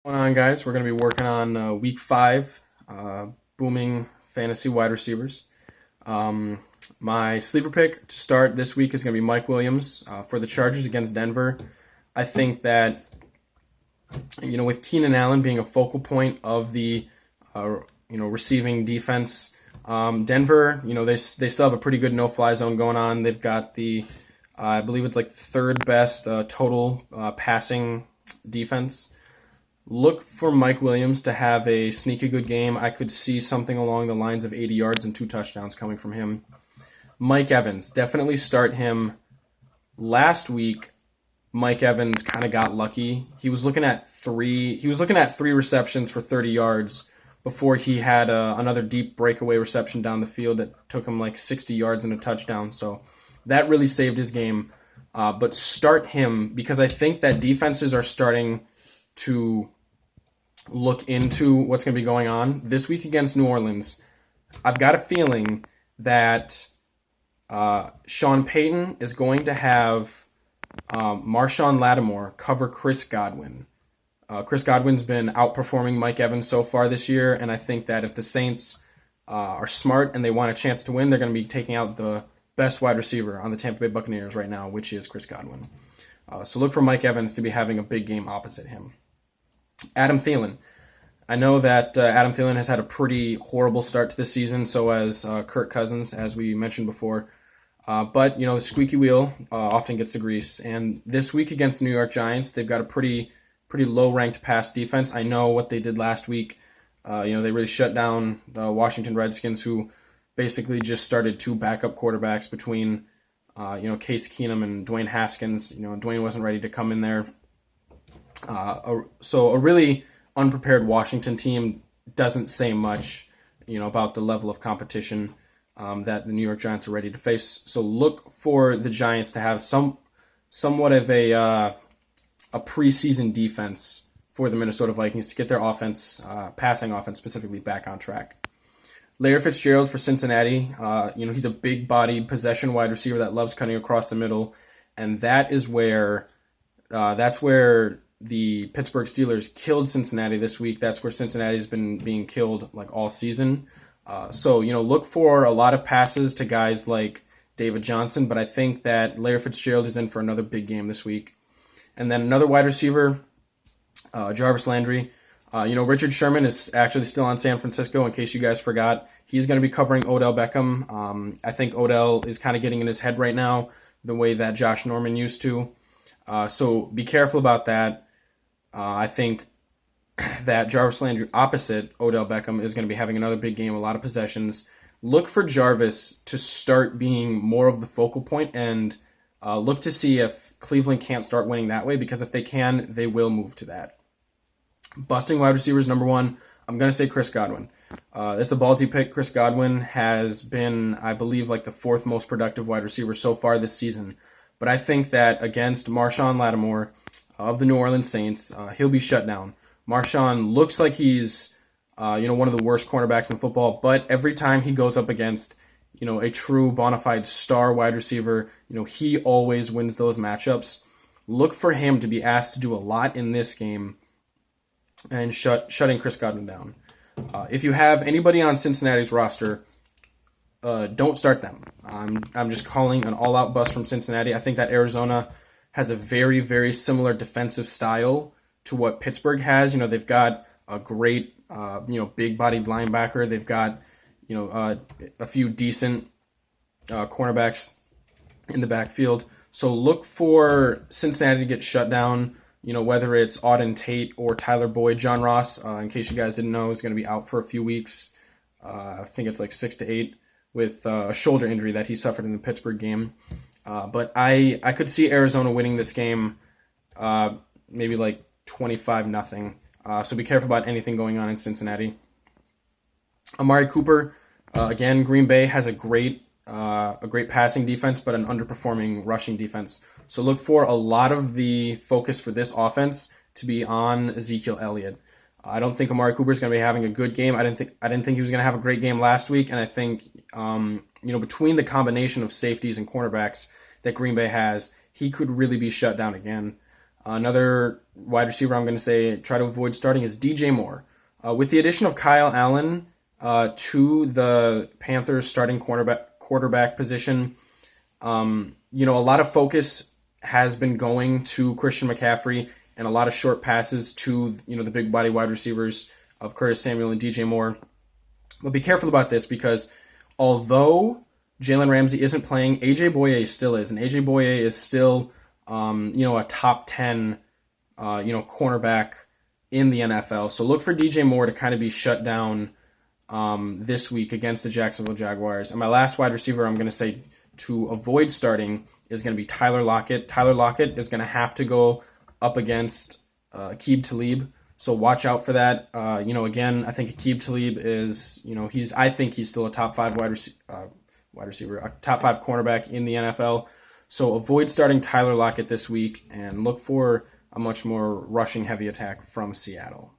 Going on, guys? We're going to be working on week five, booming fantasy wide receivers. Um, my sleeper pick to start this week is going to be Mike Williams for the Chargers against Denver. I think that with Keenan Allen being a focal point of the receiving defense, Denver, they still have a pretty good no-fly zone going on. They've got the I believe it's like third best total passing defense. Look for Mike Williams to have a sneaky good game. I could see something along the lines of 80 yards and 2 touchdowns coming from him. Mike Evans, definitely start him. Last week, Mike Evans kind of got lucky. He was looking at three receptions for 30 yards before he had another deep breakaway reception down the field that took him like 60 yards and a touchdown. So that really saved his game. But start him because I think that defenses are starting to look into what's going to be going on this week against New Orleans. I've got a feeling that Sean Payton is going to have Marshawn Lattimore cover Chris Godwin. Chris Godwin's been outperforming Mike Evans so far this year, and I think that if the Saints are smart and they want a chance to win, they're going to be taking out the best wide receiver on the Tampa Bay Buccaneers right now, which is Chris Godwin. So look for Mike Evans to be having a big game opposite him. Adam Thielen. I know that Adam Thielen has had a pretty horrible start to the season, so has Kirk Cousins, as we mentioned before. But the squeaky wheel often gets the grease. And this week against the New York Giants, they've got a pretty low-ranked pass defense. I know what they did last week. They really shut down the Washington Redskins, who basically just started two backup quarterbacks between Case Keenum and Dwayne Haskins. Dwayne wasn't ready to come in there. So a really unprepared Washington team doesn't say much, about the level of competition that the New York Giants are ready to face. So look for the Giants to have somewhat of a preseason defense for the Minnesota Vikings to get their offense, passing offense specifically, back on track. Larry Fitzgerald for Cincinnati. He's a big-bodied possession wide receiver that loves cutting across the middle, and that's where the Pittsburgh Steelers killed Cincinnati this week. That's where Cincinnati's been being killed like all season. So look for a lot of passes to guys like David Johnson, but I think that Larry Fitzgerald is in for another big game this week. And then another wide receiver, Jarvis Landry. Richard Sherman is actually still on San Francisco, in case you guys forgot. He's going to be covering Odell Beckham. I think Odell is kind of getting in his head right now, the way that Josh Norman used to. So be careful about that. I think that Jarvis Landry opposite Odell Beckham is going to be having another big game, a lot of possessions. Look for Jarvis to start being more of the focal point and look to see if Cleveland can't start winning that way, because if they can, they will move to that. Busting wide receivers, number one, I'm going to say Chris Godwin. It's a ballsy pick. Chris Godwin has been, I believe, like the fourth most productive wide receiver so far this season. But I think that against Marshawn Lattimore of the New Orleans Saints, he'll be shut down. Marshawn looks like he's one of the worst cornerbacks in football, but every time he goes up against a true bona fide star wide receiver, he always wins those matchups. Look for him to be asked to do a lot in this game and shutting Chris Godwin down. If you have anybody on Cincinnati's roster, don't start them. I'm just calling an all-out bust from Cincinnati. I think that Arizona has a very, very similar defensive style to what Pittsburgh has. They've got a great, big-bodied linebacker. They've got, a few decent cornerbacks in the backfield. So look for Cincinnati to get shut down. Whether it's Auden Tate or Tyler Boyd. John Ross, in case you guys didn't know, is going to be out for a few weeks. I think it's like 6 to 8 with a shoulder injury that he suffered in the Pittsburgh game. But I could see Arizona winning this game maybe like 25-0. So be careful about anything going on in Cincinnati. Amari Cooper, again, Green Bay has a great passing defense, but an underperforming rushing defense. So look for a lot of the focus for this offense to be on Ezekiel Elliott. I don't think Amari Cooper is going to be having a good game. I didn't think he was going to have a great game last week, and I think between the combination of safeties and cornerbacks that Green Bay has, he could really be shut down again. Another wide receiver I'm going to say try to avoid starting is DJ Moore. With the addition of Kyle Allen to the Panthers starting quarterback position, a lot of focus has been going to Christian McCaffrey and a lot of short passes to, the big body wide receivers of Curtis Samuel and DJ Moore. But be careful about this because although Jalen Ramsey isn't playing, AJ Bouye still is. And AJ Bouye is still, a top 10, cornerback in the NFL. So look for DJ Moore to kind of be shut down this week against the Jacksonville Jaguars. And my last wide receiver I'm going to say to avoid starting is going to be Tyler Lockett. Tyler Lockett is going to have to go up against Aqib Talib. So watch out for that. Again, I think Aqib Talib is, I think he's still a top 5 wide receiver, a top 5 cornerback in the NFL. So avoid starting Tyler Lockett this week and look for a much more rushing heavy attack from Seattle.